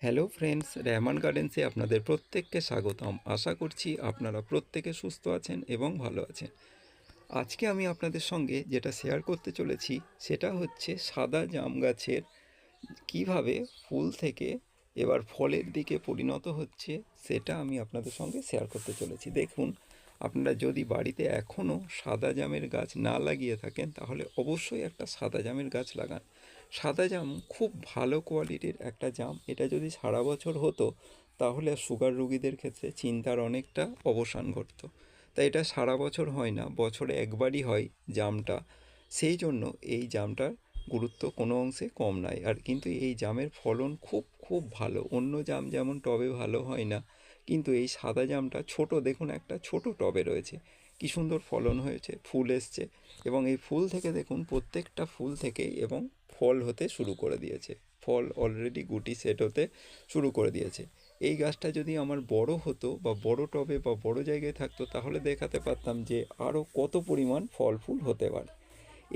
Hello friends, Rehman গার্ডেন্সে আপনাদের প্রত্যেককে স্বাগতম। আশা করছি আপনারা প্রত্যেকে সুস্থ আছেন এবং ভালো আছেন। আজকে আমি আপনাদের সঙ্গে যেটা শেয়ার করতে চলেছি সেটা হচ্ছে সাদা জাম গাছের কিভাবে ফুল থেকে এবার ফলের দিকে পরিণত হচ্ছে সেটা আমি আপনাদের সঙ্গে শেয়ার করতে চলেছি। দেখুন, আপনারা যদি বাড়িতে এখনও সাদা জামের গাছ না লাগিয়ে থাকেন তাহলে অবশ্যই একটা সাদা জামের গাছ লাগান। সাদা জাম খুব ভালো কোয়ালিটির একটা জাম। এটা যদি সারা বছর হতো তাহলে সুগার রোগীদের ক্ষেত্রে চিন্তার অনেকটা অবসান ঘটতো। তাই এটা সারা বছর হয় না, বছরে একবারই হয় জামটা। সেই জন্য এই জামটার গুরুত্ব কোনো অংশে কম নয়। আর কিন্তু এই জামের ফলন খুব খুব ভালো। অন্য জাম যেমন টবে ভালো হয় না, কিন্তু এই সাদা জামটা ছোট, দেখুন একটা ছোট টবে রয়েছে, কি সুন্দর ফলন হয়েছে, ফুল এসছে এবং এই ফুল থেকে দেখুন প্রত্যেকটা ফুল থেকেই এবং ফল হতে শুরু করে দিয়েছে। ফল অলরেডি গুটি সেট হতে শুরু করে দিয়েছে। এই গাছটা যদি আমার বড় হতো বা বড় টবে বা বড় জায়গায় থাকতো তাহলে দেখাতে পারতাম যে আরও কত পরিমাণ ফল ফুল হতে পারে।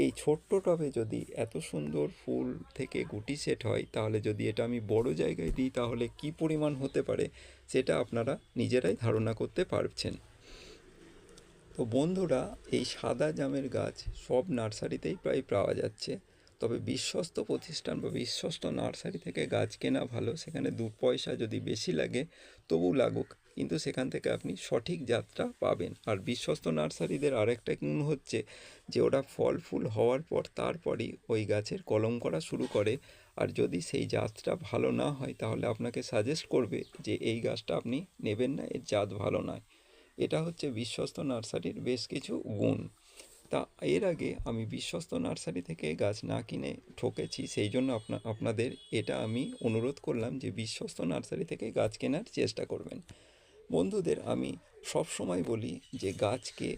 এই ছোট্ট টবে যদি এত সুন্দর ফুল থেকে গুটি সেট হয়, তাহলে যদি এটা আমি বড় জায়গায় দিই তাহলে কি পরিমাণ হতে পারে সেটা আপনারা নিজেরাই ধারণা করতে পারছেন। তো বন্ধুরা, এই সাদা জামের গাছ সব নার্সারিতেই প্রায় পাওয়া যাচ্ছে। তবে বিশ্বস্ত প্রতিষ্ঠান বা বিশ্বস্ত নার্সারি থেকে গাছ কেনা ভালো। সেখানে 2 পয়সা যদি বেশি লাগে তবু লাগুক, কিন্তু সেখান থেকে আপনি সঠিক জাতটা পাবেন। আর বিশ্বস্ত নার্সারিদের আরেকটা গুণ হচ্ছে যে ওরা ফল ফুল হওয়ার পর তারপরই ওই গাছের কলম করা শুরু করে। আর যদি সেই জাতটা ভালো না হয় তাহলে আপনাকে সাজেস্ট করবে যে এই গাছটা আপনি নেবেন না, এর জাত ভালো নয়। এটা হচ্ছে বিশ্বস্ত নার্সারির বেশ কিছু গুণ। তা এর আগে আমি বিশ্বস্ত নার্সারি থেকে গাছ না কিনে ঠকেছি, সেই জন্য আপনাদের এটা আমি অনুরোধ করলাম যে বিশ্বস্ত নার্সারি থেকে গাছ কেনার চেষ্টা করবেন। বন্ধুদের আমি সব সময় বলি যে গাছকে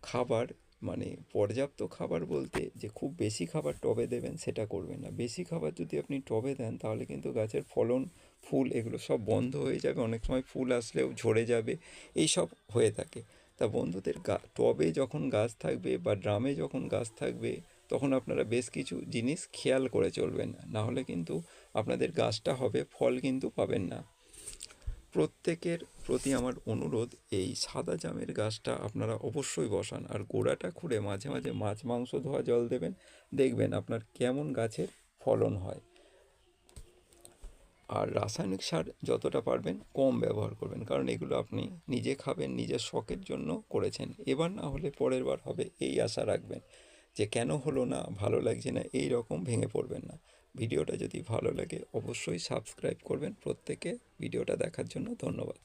খাবার, মানে পর্যাপ্ত খাবার বলতে যে খুব বেশি খাবার টবে দেবেন সেটা করবেন না। বেশি খাবার যদি আপনি টবে দেন তাহলে কিন্তু গাছের ফলন, ফুল এগুলো সব বন্ধ হয়ে যাবে। অনেক সময় ফুল আসলেও ঝরে যাবে, এই সব হয়ে থাকে। তা বন্ধুদের, টবে যখন গাছ থাকবে বা ড্রামে যখন গাছ থাকবে তখন আপনারা বেশ কিছু জিনিস খেয়াল করে চলবেন, না হলে কিন্তু আপনাদের গাছটা হবে, ফল কিন্তু পাবেন না। প্রত্যেকের প্রতি আমার অনুরোধ, এই সাদা জামের গাছটা আপনারা অবশ্যই বসান আর গোড়াটা খুঁড়ে মাঝে মাঝে মাছ মাংস ধোয়া জল দেবেন। দেখবেন আপনার কেমন গাছের ফলন হয়। আর রাসায়নিক সার যতটা পারবেন কম ব্যবহার করবেন, কারণ এগুলো আপনি নিজে খাবেন, নিজের শখের জন্য করেছেন। এবার না হলে পরের বার হবে এই আশা রাখবেন। যে কেন হলো না, ভালো লাগছে না, এই রকম ভেঙে পড়বেন না। ভিডিওটা যদি ভালো লাগে অবশ্যই সাবস্ক্রাইব করবেন। প্রত্যেকে ভিডিওটা দেখার জন্য ধন্যবাদ।